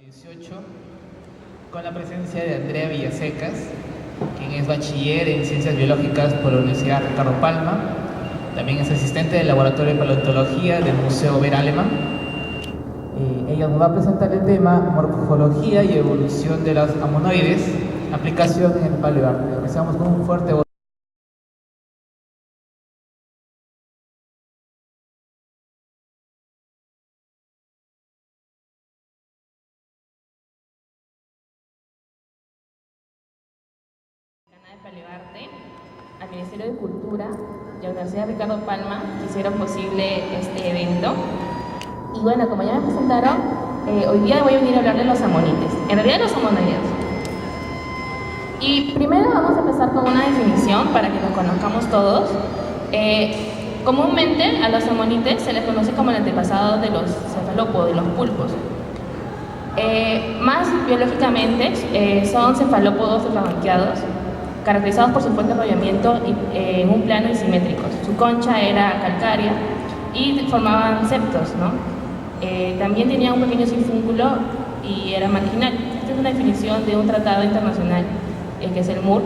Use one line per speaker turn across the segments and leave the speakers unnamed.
18, con la presencia de Andrea Villasecas, quien es bachiller en Ciencias Biológicas por la Universidad Ricardo Palma. También es asistente del Laboratorio de Paleontología del Museo Ver Aleman. Ella nos va a presentar el tema Morfología y evolución de los amonoides, aplicación en el paleoarte. Empezamos con un fuerte
de Paleoarte, al Ministerio de Cultura y a la Universidad Ricardo Palma que hicieron posible este evento. Y bueno, como ya me presentaron, hoy día voy a venir a hablar de los amonites, en realidad los amonoides. Y primero vamos a empezar con una definición para que nos conozcamos todos. Comúnmente a los amonites se les conoce como el antepasado de los cefalópodos, de los pulpos. Más biológicamente son cefalópodos cefalobranquiados, caracterizados por su fuerte enrollamiento en un plano y simétricos. Su concha era calcárea y formaban septos, ¿no? También tenían un pequeño sinfúnculo y era marginal. Esta es una definición de un tratado internacional que es el MUR.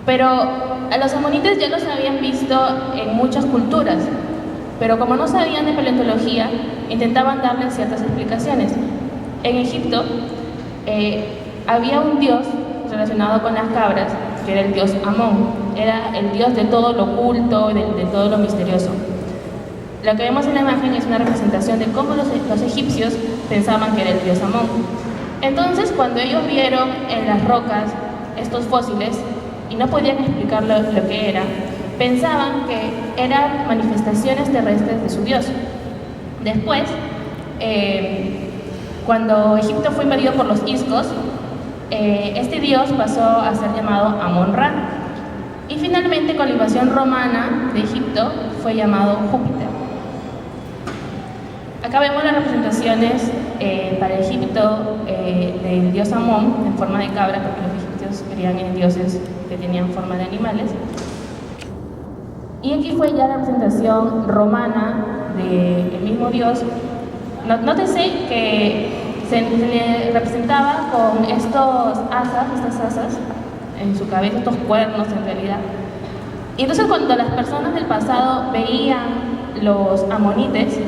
Pero a los amonites ya los habían visto en muchas culturas, pero como no sabían de paleontología, intentaban darles ciertas explicaciones. En Egipto había un dios relacionado con las cabras, que era el dios Amón. Era el dios de todo lo oculto, de todo lo misterioso. Lo que vemos en la imagen es una representación de cómo los egipcios pensaban que era el dios Amón. Entonces, cuando ellos vieron en las rocas estos fósiles y no podían explicar lo que era, pensaban que eran manifestaciones terrestres de su dios. Después, cuando Egipto fue invadido por los iscos, este dios pasó a ser llamado Amón-Ra. Y finalmente, con la invasión romana de Egipto, fue llamado Júpiter. Acá vemos las representaciones para Egipto del dios Amón en forma de cabra, porque los egipcios creían en dioses que tenían forma de animales. Y aquí fue ya la representación romana del mismo dios. Nótese que se le representaba con estas asas en su cabeza, estos cuernos en realidad. Y entonces cuando las personas del pasado veían los amonites,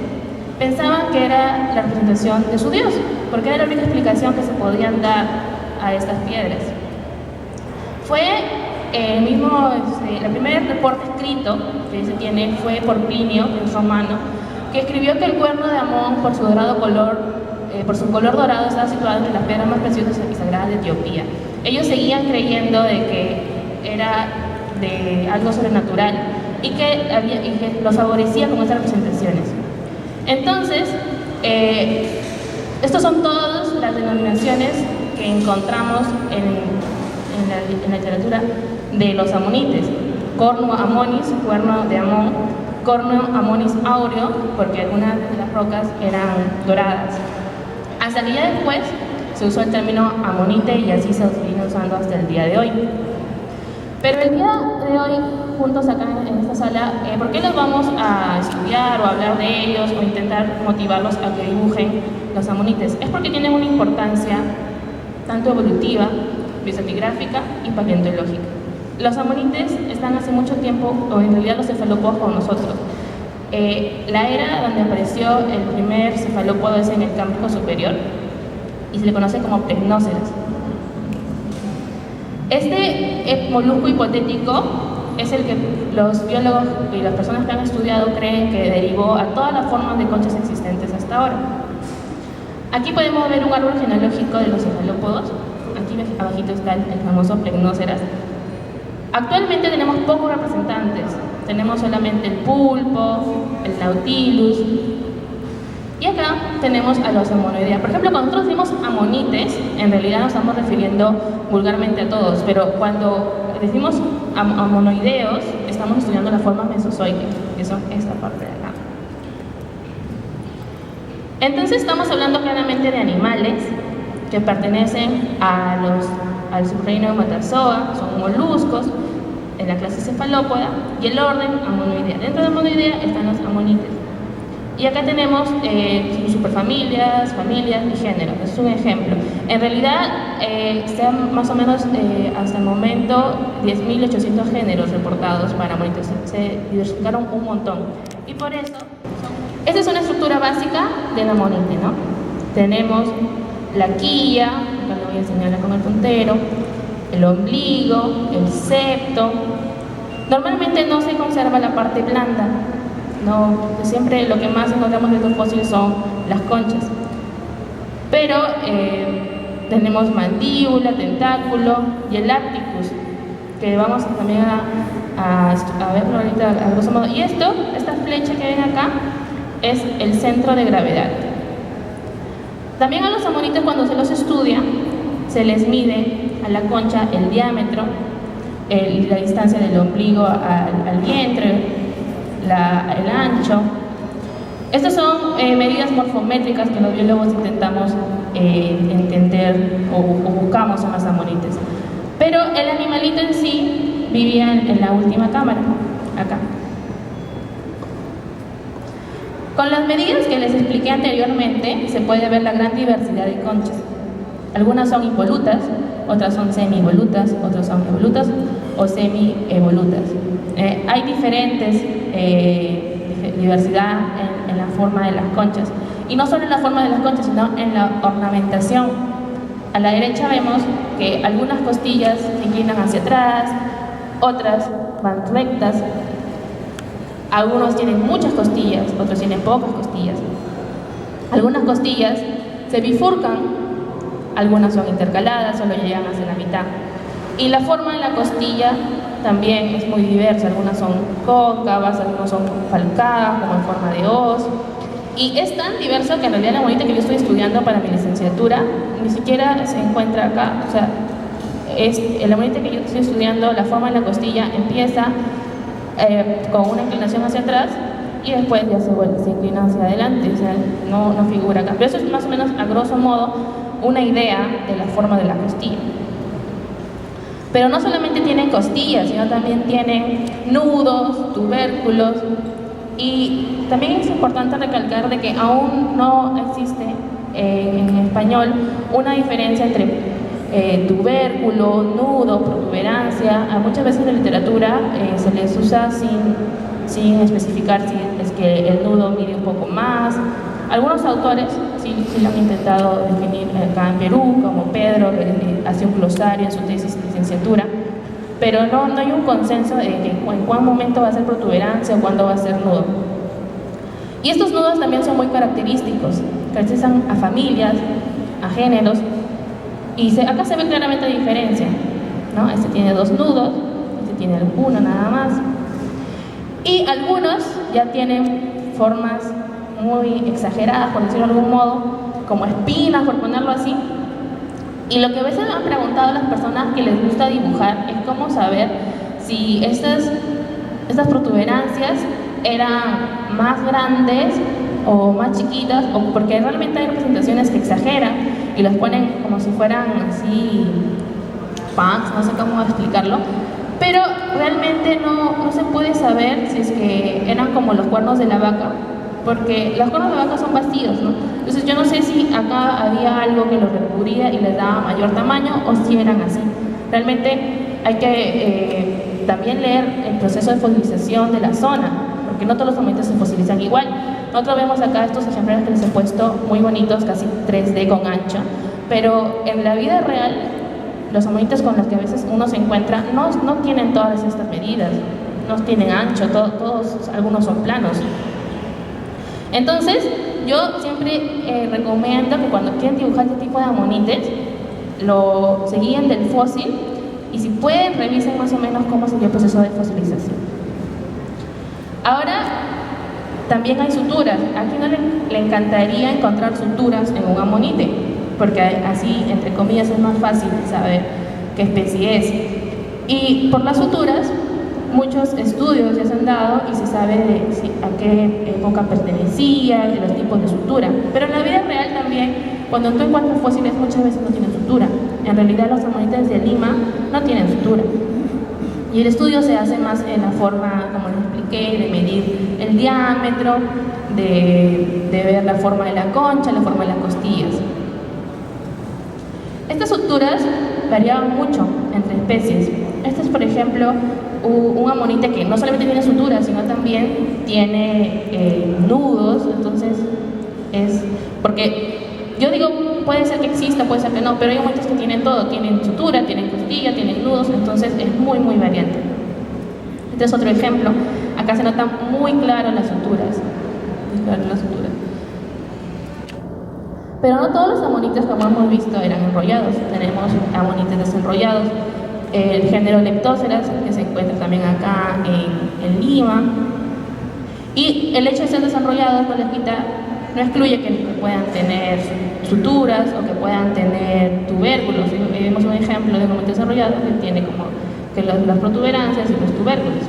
pensaban que era la representación de su dios, porque era la única explicación que se podían dar a estas piedras. Fue el primer reporte escrito que se tiene fue por Plinio, el romano, que escribió que el cuerno de Amón, por su color dorado, estaba situado entre las piedras más preciosas y sagradas de Etiopía. Ellos seguían creyendo de que era de algo sobrenatural y que los favorecía con esas representaciones. Entonces, estas son todas las denominaciones que encontramos en la literatura de los amonites. Cornu amonis, cuerno de Amón; Cornu amonis aureo, porque algunas de las rocas eran doradas. Hasta que ya después se usó el término amonite y así se viene usando hasta el día de hoy. Pero el día de hoy, juntos acá en esta sala, ¿por qué los vamos a estudiar o hablar de ellos o intentar motivarlos a que dibujen los amonites? Es porque tienen una importancia tanto evolutiva, bioestratigráfica y paleontológica. Los amonites están hace mucho tiempo, o en realidad los cefalópodos con nosotros. La era donde apareció el primer cefalópodo es en el Cámbrico superior y se le conoce como Plecnóceras. Este molusco hipotético es el que los biólogos y las personas que han estudiado creen que derivó a todas las formas de conchas existentes hasta ahora. Aquí podemos ver un árbol genealógico de los cefalópodos. Aquí abajito está el famoso Plecnóceras. Actualmente tenemos pocos representantes. Tenemos solamente el pulpo, el nautilus, y acá tenemos a los amonoideas. Por ejemplo, cuando nosotros decimos amonites, en realidad nos estamos refiriendo vulgarmente a todos, pero cuando decimos amonoideos, estamos estudiando la forma mesozoica, que son esta parte de acá. Entonces estamos hablando claramente de animales que pertenecen al subreino de Metazoa, son moluscos, en la clase cefalópoda, y el orden Amonoidea. Dentro de Amonoidea están los amonites. Y acá tenemos superfamilias, familias y géneros. Es un ejemplo. En realidad, sean más o menos hasta el momento 10.800 géneros reportados para amonites. Se diversificaron un montón. Y por eso, esta es una estructura básica del amonite, ¿no? Tenemos la quilla, acá le voy a enseñarla con el puntero, el ombligo, el septo. Normalmente no se conserva la parte blanda. No, siempre lo que más encontramos de estos fósiles son las conchas. Pero tenemos mandíbula, tentáculo y el apticus, que vamos también a verlo ahorita a grosso modo. Y esta flecha que ven acá, es el centro de gravedad. También a los amonites, cuando se los estudia, se les mide a la concha el diámetro, la distancia del ombligo al vientre, el ancho. Estas son medidas morfométricas que los biólogos intentamos entender o buscamos en los amonites. Pero el animalito en sí vivía en la última cámara, acá. Con las medidas que les expliqué anteriormente, se puede ver la gran diversidad de conchas. Algunas son involutas, otras son semi-evolutas, otras son evolutas o semi-evolutas. Hay diferentes diversidad en la forma de las conchas. Y no solo en la forma de las conchas, sino en la ornamentación. A la derecha vemos que algunas costillas se inclinan hacia atrás, otras van rectas. Algunos tienen muchas costillas, otros tienen pocas costillas. Algunas costillas se bifurcan, algunas son intercaladas, solo llegan hacia la mitad. Y la forma de la costilla también es muy diversa. Algunas son cóncavas, algunas son falcadas, como en forma de hoz. Y es tan diverso que en realidad la amonite que yo estoy estudiando para mi licenciatura ni siquiera se encuentra acá. O sea, el amonite que yo estoy estudiando, la forma de la costilla empieza con una inclinación hacia atrás y después ya se inclina hacia adelante, o sea, no figura acá. Pero eso es más o menos, a grosso modo, una idea de la forma de la costilla. Pero no solamente tienen costillas, sino también tienen nudos, tubérculos. Y también es importante recalcar de que aún no existe en español una diferencia entre tubérculo, nudo, protuberancia. Muchas veces en la literatura se les usa sin especificar si es que el nudo mide un poco más. Algunos autores sí lo han intentado definir acá en Perú, como Pedro, que hace un glosario en su tesis de licenciatura, pero no hay un consenso de que en cuál momento va a ser protuberancia o cuándo va a ser nudo. Y estos nudos también son muy característicos, caracterizan a familias, a géneros, y acá se ve claramente la diferencia, ¿no? Este tiene 2 nudos, este tiene uno nada más, y algunos ya tienen formas muy exageradas, por decirlo de algún modo, como espinas, por ponerlo así. Y lo que a veces me han preguntado las personas que les gusta dibujar es cómo saber si estas protuberancias eran más grandes o más chiquitas, o porque realmente hay representaciones que exageran y las ponen como si fueran así punks, no sé cómo explicarlo, pero realmente no se puede saber si es que eran como los cuernos de la vaca, porque los cuernos de vaca son vacíos, ¿no? Entonces yo no sé si acá había algo que los recubría y les daba mayor tamaño o si eran así. Realmente hay que también leer el proceso de fosilización de la zona, porque no todos los amonites se fosilizan igual. Nosotros vemos acá estos ejemplares que les he puesto muy bonitos, casi 3D con ancho, pero en la vida real los amonites con los que a veces uno se encuentra no tienen todas estas medidas, no tienen ancho, algunos son planos. Entonces, yo siempre recomiendo que cuando quieren dibujar este tipo de amonites, se guíen del fósil y si pueden, revisen más o menos cómo sería el proceso de fosilización. Ahora, también hay suturas. ¿A quién no le encantaría encontrar suturas en un amonite? Porque así, entre comillas, es más fácil saber qué especie es. Y por las suturas, muchos estudios ya se han dado y se sabe a qué época pertenecía y de los tipos de sutura. Pero en la vida real también, cuando tú encuentras fósiles, muchas veces no tienen sutura. En realidad los amonites de Lima no tienen sutura. Y el estudio se hace más en la forma, como les expliqué, de medir el diámetro de ver la forma de la concha, la forma de las costillas. Estas suturas variaban mucho entre especies. Este es, por ejemplo, un amonite que no solamente tiene suturas, sino también tiene nudos. Entonces, porque yo digo, puede ser que exista, puede ser que no, pero hay amonites que tienen todo, tienen sutura, tienen costilla, tienen nudos, entonces es muy, muy variante. Este es otro ejemplo. Acá se notan muy claro las suturas. Pero no todos los amonites, como hemos visto, eran enrollados. Tenemos amonites desenrollados. El género Leptoceras, que se encuentra también acá en Lima. Y el hecho de ser desenrollados no excluye que puedan tener suturas o que puedan tener tubérculos. Vemos un ejemplo de un amonite desenrollado que tiene como que las protuberancias y los tubérculos.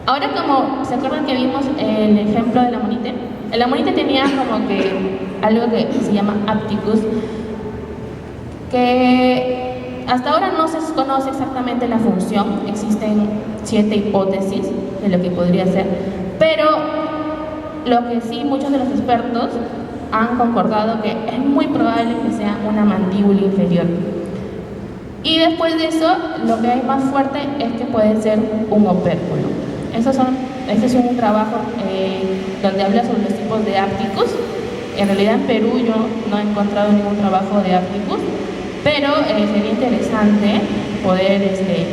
Ahora, como se acuerdan que vimos el ejemplo del amonite, el amonite tenía como que algo que se llama apticus, que hasta ahora no se conoce exactamente la función. Existen 7 hipótesis de lo que podría ser, pero lo que sí muchos de los expertos han concordado que es muy probable que sea una mandíbula inferior. Y después de eso, lo que hay más fuerte es que puede ser un opérculo. Este es un trabajo donde habla sobre los tipos de apticus. En realidad en Perú yo no he encontrado ningún trabajo de apticus, pero sería interesante poder,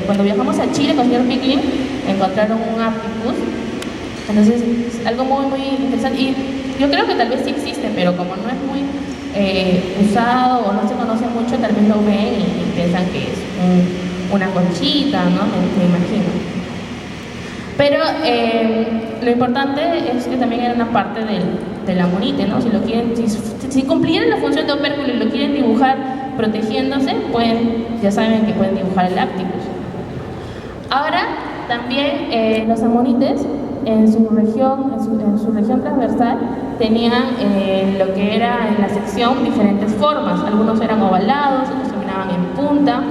cuando viajamos a Chile con el señor Pickling, encontraron un apticus. Entonces es algo muy, muy interesante, y yo creo que tal vez sí existe, pero como no es muy usado o no se conoce mucho, tal vez lo ven y piensan que es una conchita, ¿no? Me imagino. Pero lo importante es que también era una parte del amonite, ¿no? Si cumplieran la función de opérculo y lo quieren dibujar protegiéndose, ya saben que pueden dibujar el apticus. Ahora, también los amonites en su región transversal tenían lo que era en la sección diferentes formas. Algunos eran ovalados, otros terminaban en punta.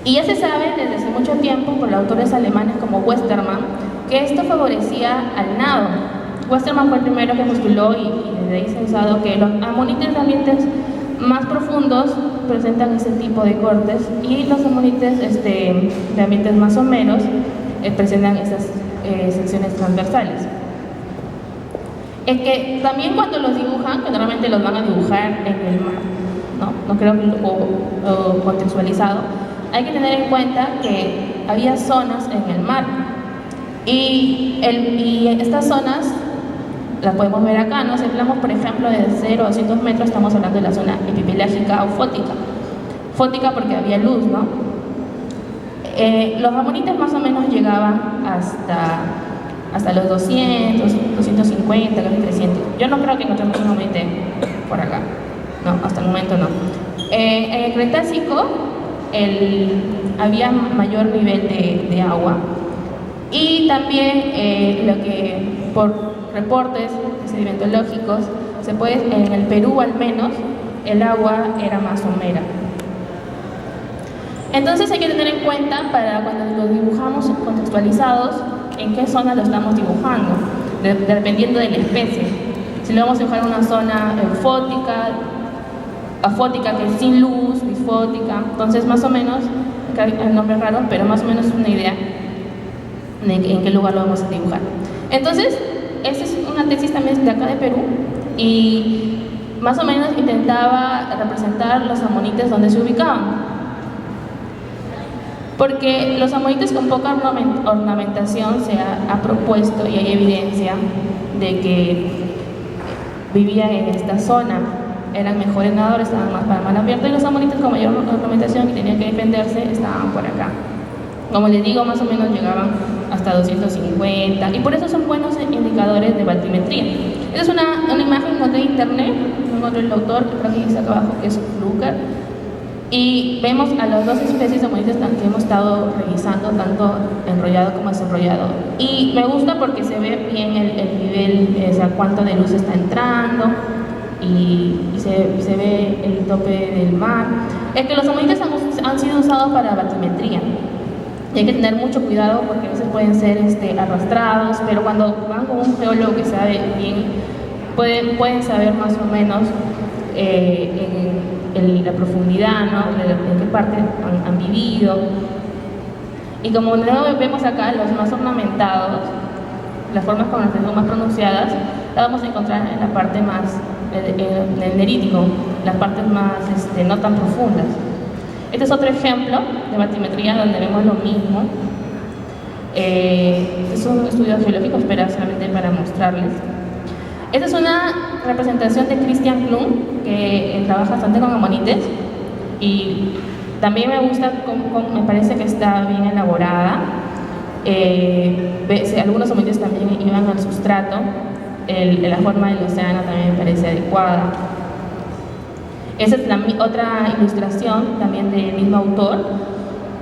Y ya se sabe desde hace mucho tiempo por autores alemanes como Westermann que esto favorecía al nado. Westermann fue el primero que postuló y desde ahí se ha usado que los amonites de ambientes más profundos presentan ese tipo de cortes y los amonites de ambientes más someros presentan esas secciones transversales. Es que también cuando los dibujan, que normalmente los van a dibujar en el mar, no creo que lo contextualizado, hay que tener en cuenta que había zonas en el mar y estas zonas las podemos ver acá, ¿no? Si hablamos, por ejemplo, de 0 a 200 metros, estamos hablando de la zona epipelágica o fótica. Fótica porque había luz, ¿no? Los amonites más o menos llegaban hasta los 200, 250, casi 300. Yo no creo que encontremos un amonite por acá, no, hasta el momento no. En el Cretácico había mayor nivel de agua y también lo que por reportes sedimentológicos en el Perú al menos el agua era más somera. Entonces hay que tener en cuenta para cuando lo dibujamos contextualizados en qué zona lo estamos dibujando, dependiendo de la especie. Si lo vamos a dibujar en una zona eufótica, afótica, que es sin luz, disfótica, entonces más o menos, hay nombres raros, pero más o menos es una idea de en qué lugar lo vamos a dibujar. Entonces, esta es una tesis también de acá de Perú y más o menos intentaba representar los amonites donde se ubicaban. Porque los amonites con poca ornamentación se ha propuesto y hay evidencia de que vivían en esta zona. Eran mejores nadadores, estaban más para mar abierto, y los amonites con mayor ornamentación que tenían que defenderse estaban por acá. Como les digo, más o menos llegaban hasta 250 y por eso son buenos indicadores de batimetría. Esta es una imagen de internet, no encontré el autor, creo que dice acá abajo que es Fluker, y vemos a las dos especies de amonites que hemos estado revisando, tanto enrollado como desenrollado, y me gusta porque se ve bien el nivel, o sea, cuánto de luz está entrando y se ve el tope del mar. Es que los amonites han sido usados para batimetría. Y hay que tener mucho cuidado porque a veces pueden ser arrastrados, pero cuando van con un geólogo que sabe bien, pueden saber más o menos en la profundidad, ¿no? En qué parte han vivido. Y como luego vemos acá, los más ornamentados, las formas con las que son más pronunciadas, las vamos a encontrar en la parte más, en el nerítico, las partes más no tan profundas. Este es otro ejemplo de batimetría donde vemos lo mismo. Son estudios geológicos, pero solamente para mostrarles. Esta es una representación de Christian Klum, que trabaja bastante con amonites, y también me gusta, me parece que está bien elaborada. Algunos amonites también iban al sustrato, la forma del océano también me parece adecuada. Esa es otra ilustración también del mismo autor,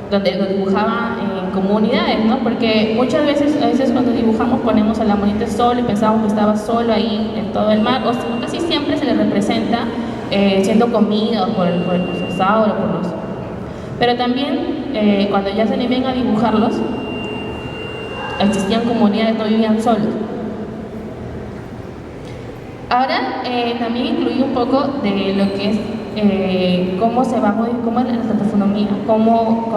donde lo dibujaba en comunidades, ¿no? Porque muchas veces, a veces cuando dibujamos ponemos al amonite solo y pensamos que estaba solo ahí en todo el mar, o casi siempre se le representa siendo comido por el mosasauro, pero también cuando ya se animan a dibujarlos, existían comunidades, no vivían solos. Ahora también incluí un poco de lo que es cómo se va cómo es la taxonomía, cómo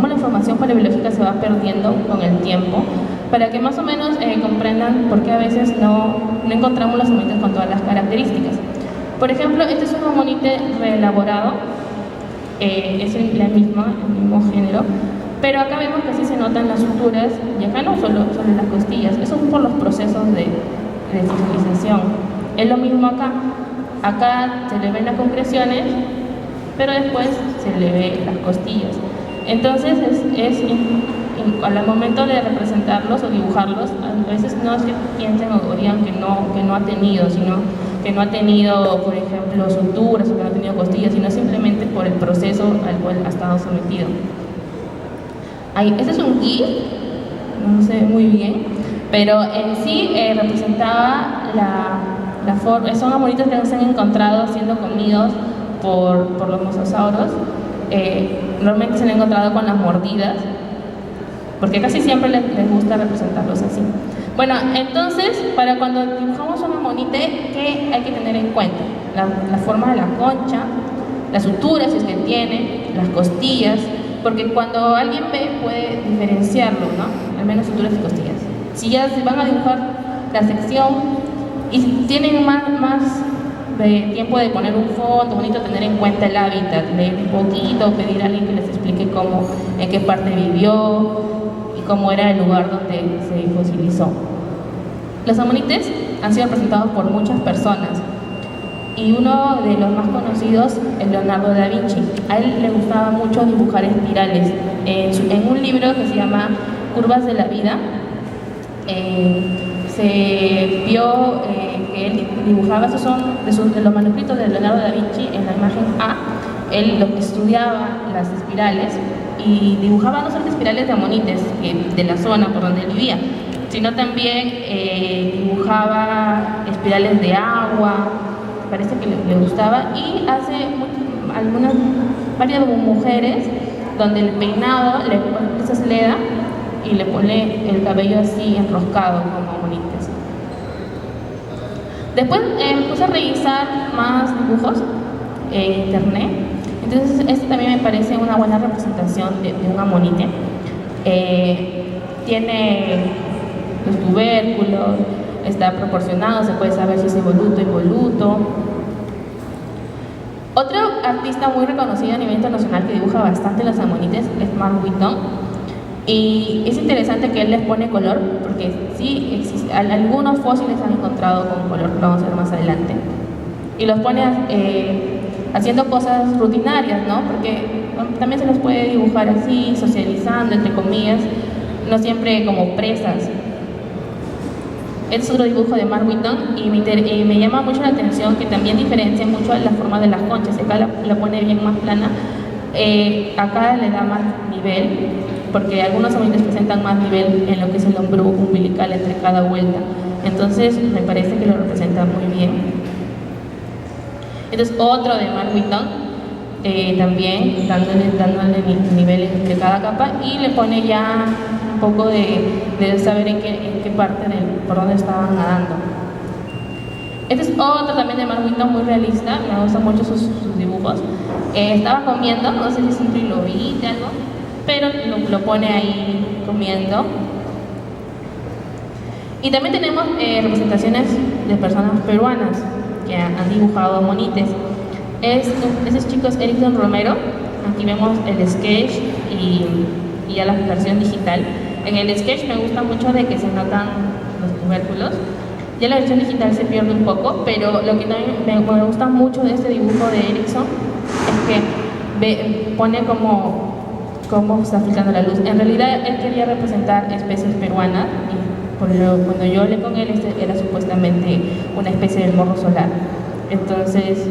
la información paleobiológica se va perdiendo con el tiempo, para que más o menos comprendan por qué a veces no encontramos los amonites con todas las características. Por ejemplo, este es un amonite reelaborado, es el mismo género, pero acá vemos que sí se notan las suturas, y acá no solo las costillas, eso es por los procesos de fosilización. Es lo mismo acá. Acá se le ven las concreciones, pero después se le ve las costillas. Entonces al momento de representarlos o dibujarlos, a veces no es que piensen o digan que no ha tenido, sino que no ha tenido, por ejemplo, suturas o que no ha tenido costillas, sino simplemente por el proceso al cual ha estado sometido. Este es un GIF, no se ve muy bien, pero en sí representaba la forma. Son amonites que se han encontrado siendo comidos por los mosasauros. Normalmente se han encontrado con las mordidas, porque casi siempre les gusta representarlos así. Bueno, entonces, para cuando dibujamos un amonite, ¿qué hay que tener en cuenta? La forma de la concha, las suturas, si es que tiene, las costillas, porque cuando alguien ve puede diferenciarlo, ¿no? Al menos suturas y costillas. Si ya se van a dibujar la sección y si tienen más de tiempo de poner un fondo bonito, tener en cuenta el hábitat, leer un poquito, pedir a alguien que les explique en qué parte vivió y cómo era el lugar donde se fosilizó. Los amonites han sido presentados por muchas personas y uno de los más conocidos es Leonardo da Vinci. A él le gustaba mucho dibujar espirales. En un libro que se llama Curvas de la Vida, se vio que él dibujaba, esos son de los manuscritos de Leonardo da Vinci. En la imagen A, él estudiaba las espirales y dibujaba no solo espirales de amonites de la zona por donde él vivía, sino también dibujaba espirales de agua, parece que le gustaba, y hace varias mujeres donde el peinado esa sleda y le pone el cabello así enroscado como amonites. Después puse a revisar más dibujos en internet. Entonces este también me parece una buena representación de un amonite. Tiene los tubérculos, está proporcionado, se puede saber si es evoluto o involuto. Otro artista muy reconocido a nivel internacional que dibuja bastante los amonites es Mark Whitton, y es interesante que él les pone color, porque sí algunos fósiles han encontrado con color, lo vamos a ver más adelante, y los pone haciendo cosas rutinarias, ¿no? Porque también se los puede dibujar así, socializando, entre comillas, no siempre como presas. Este es otro dibujo de Mark Whitton y me llama mucho la atención que también diferencia mucho la forma de las conchas. Acá la pone bien más plana, acá le da más nivel, porque algunos amonites presentan más nivel en lo que es el hombro umbilical entre cada vuelta. Entonces me parece que lo representa muy bien. Este es otro de Mark Whitton, también dándole niveles de cada capa, y le pone ya un poco de saber en qué parte por dónde estaban nadando. Este es otro también de Mark Whitton, muy realista, me gustan mucho sus dibujos. Estaba comiendo, no sé si es un trilobite, algo, pero lo pone ahí comiendo. Y también tenemos representaciones de personas peruanas que han dibujado monites. Esos chicos, Erickson Romero, aquí vemos el sketch y ya la versión digital. En el sketch me gusta mucho de que se notan los tubérculos. Ya la versión digital se pierde un poco, pero lo que también me gusta mucho de este dibujo de Erickson es que pone cómo está filtrando la luz. En realidad él quería representar especies peruanas, y cuando yo hablé con él, era supuestamente una especie del morro solar. Entonces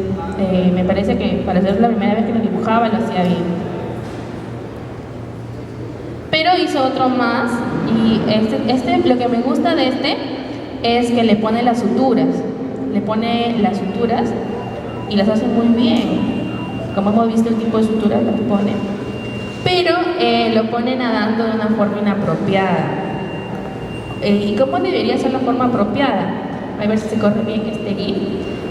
me parece que para ser la primera vez que lo dibujaba lo hacía bien. Pero hizo otro más, y lo que me gusta de es que le pone las suturas. Y las hace muy bien. Como hemos visto, el tipo de suturas las pone. Pero lo pone nadando de una forma inapropiada. ¿Y cómo debería ser la forma apropiada? A ver si se corre bien este GIF.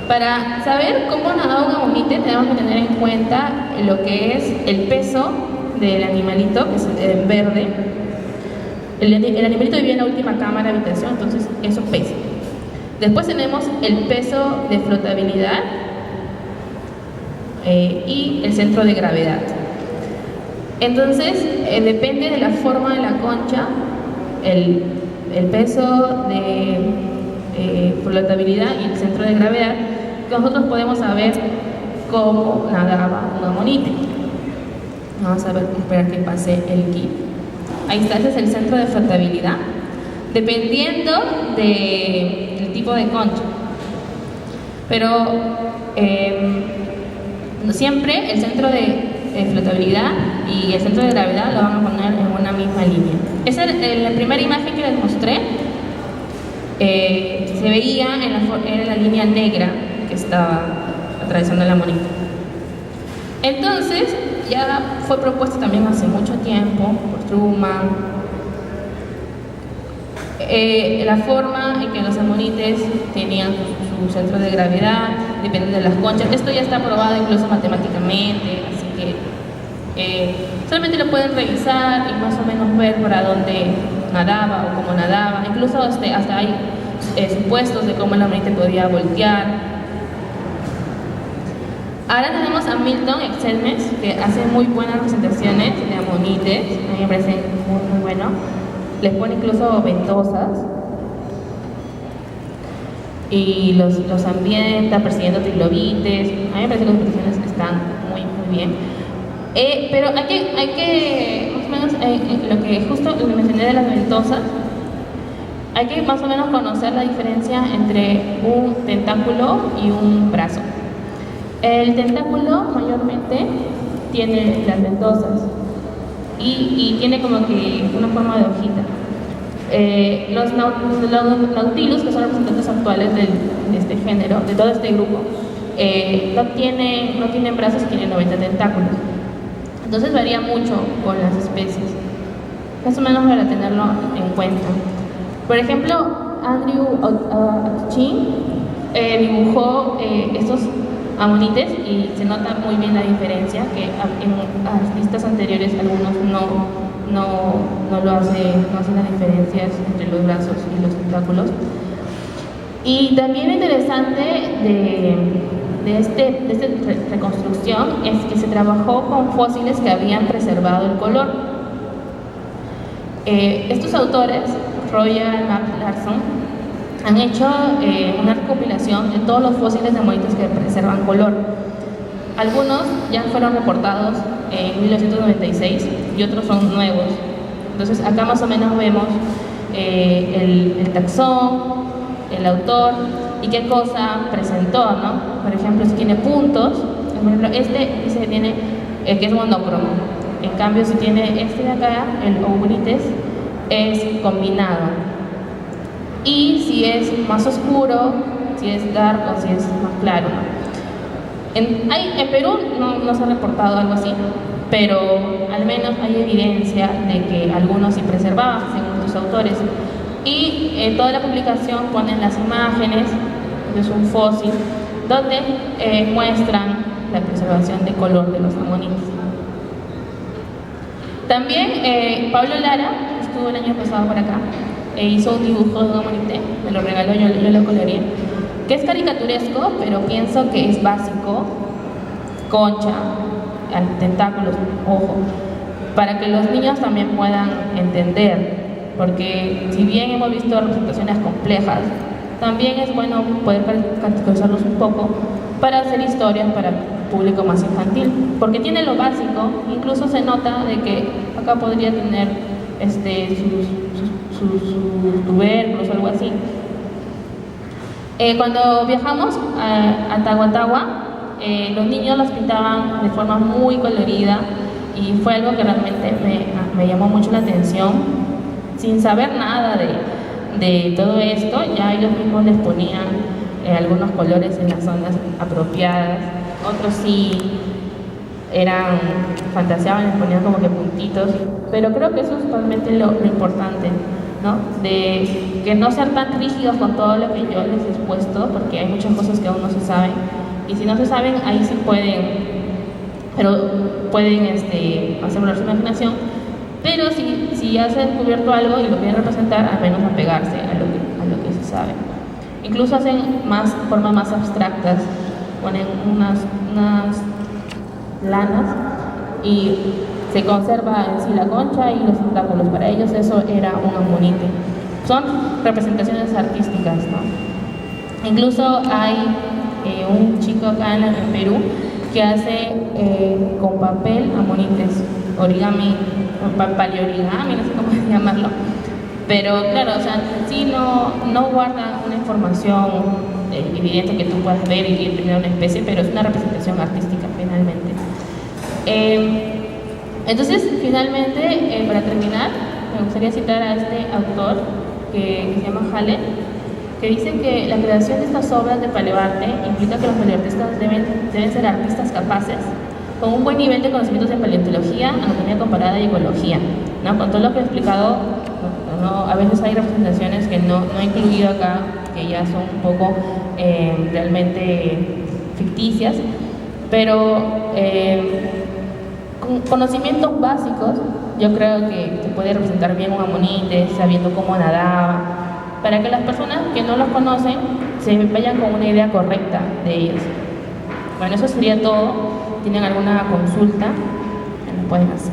Para saber cómo nadar un amonite tenemos que tener en cuenta lo que es el peso del animalito, que es verde. El animalito vivía en la última cámara de habitación, entonces eso pesa. Después tenemos el peso de flotabilidad y el centro de gravedad. Entonces, depende de la forma de la concha, el peso de flotabilidad y el centro de gravedad, que nosotros podemos saber cómo nadaba un amonite. Vamos a esperar que pase el GIF. Ahí está, ese es el centro de flotabilidad, dependiendo del tipo de concha. Pero siempre el centro de flotabilidad y el centro de gravedad lo van a poner en una misma línea. Esa es la primera imagen que les mostré. Se veía era la línea negra que estaba atravesando la monita. Entonces, ya fue propuesto también hace mucho tiempo por Truman la forma en que los amonites tenían su centro de gravedad, dependiendo de las conchas. Esto ya está probado incluso matemáticamente, así que solamente lo pueden revisar y más o menos ver para dónde nadaba o cómo nadaba. Incluso hasta hay supuestos de cómo el amonite podía voltear. Ahora tenemos a Milton Exelmes, que hace muy buenas presentaciones de amonites, a mí me parece muy bueno. Les pone incluso ventosas y los ambienta persiguiendo trilobites. A mí me parece que las presentaciones están muy bien. Pero hay que más o menos, lo que justo le mencioné de las ventosas, hay que más o menos conocer la diferencia entre un tentáculo y un brazo. El tentáculo mayormente tiene las ventosas y tiene como que una forma de hojita. Los nautilus, que son los representantes actuales de este género, de todo este grupo, no tienen brazos, tienen 90 tentáculos. Entonces varía mucho con las especies, más o menos para tenerlo en cuenta. Por ejemplo, Andrew Achin dibujó estos amonites y se nota muy bien la diferencia, que en artistas anteriores algunos no hacen las diferencias entre los brazos y los tentáculos. Y también lo interesante de esta reconstrucción es que se trabajó con fósiles que habían preservado el color. Estos autores, Royal McLarson, han hecho una recopilación de todos los fósiles de amonites que preservan color. Algunos ya fueron reportados en 1996 y otros son nuevos. Entonces acá más o menos vemos el taxón, el autor y qué cosa presentó, ¿no? Por ejemplo, si tiene puntos, por ejemplo, este dice que tiene que es monócromo. En cambio, si tiene este de acá, el ourites, es combinado. Y si es más oscuro, si es dark o si es más claro, ¿no? En Perú no se ha reportado algo así, pero al menos hay evidencia de que algunos sí preservaban, según sus autores. Y toda la publicación ponen las imágenes, es un fósil, donde muestran la preservación de color de los amonites. También Pablo Lara estuvo el año pasado por acá, hizo un dibujo de un amonite, me lo regaló, yo lo coloreé, que es caricaturesco, pero pienso que es básico, concha, tentáculos, ojo, para que los niños también puedan entender, porque si bien hemos visto representaciones complejas, también es bueno poder categorizarlos un poco para hacer historias para público más infantil, porque tiene lo básico, incluso se nota de que acá podría tener sus tubérculos o algo así. Cuando viajamos a Tahuatahua, los niños los pintaban de forma muy colorida y fue algo que realmente me llamó mucho la atención. Sin saber nada de todo esto, ya ellos mismos les ponían algunos colores en las zonas apropiadas, otros sí fantaseaban, les ponían como que puntitos, pero creo que eso es realmente lo importante, ¿no? De que no ser tan rígidos con todo lo que yo les he expuesto, porque hay muchas cosas que aún no se saben, y si no se saben, ahí sí pueden hacer volar su imaginación, pero si ya se ha descubierto algo y lo quieren representar, al menos apegarse a lo que se sabe. Incluso hacen formas más abstractas, ponen unas lanas y se conserva en sí la concha y los tentáculos. Para ellos eso era un amonite. Son representaciones artísticas, ¿no? Incluso hay un chico acá en Perú que hace con papel amonites, origami, paleorigami, no sé cómo llamarlo. Pero claro, o sea, sí no guarda una información evidente que tú puedas ver y determinar una especie, pero es una representación artística finalmente. Entonces, finalmente, para terminar, me gustaría citar a este autor que se llama Hallen, que dice que la creación de estas obras de paleoarte implica que los paleoartistas deben ser artistas capaces, con un buen nivel de conocimientos en paleontología, anatomía comparada y ecología, ¿no? Con todo lo que he explicado, a veces hay representaciones que no he incluido acá, que ya son un poco realmente ficticias, pero con conocimientos básicos yo creo que se puede representar bien un amonite, sabiendo cómo nadaba, para que las personas que no los conocen se vayan con una idea correcta de ellos. Bueno, eso sería todo. ¿Tienen alguna consulta? Me lo pueden hacer.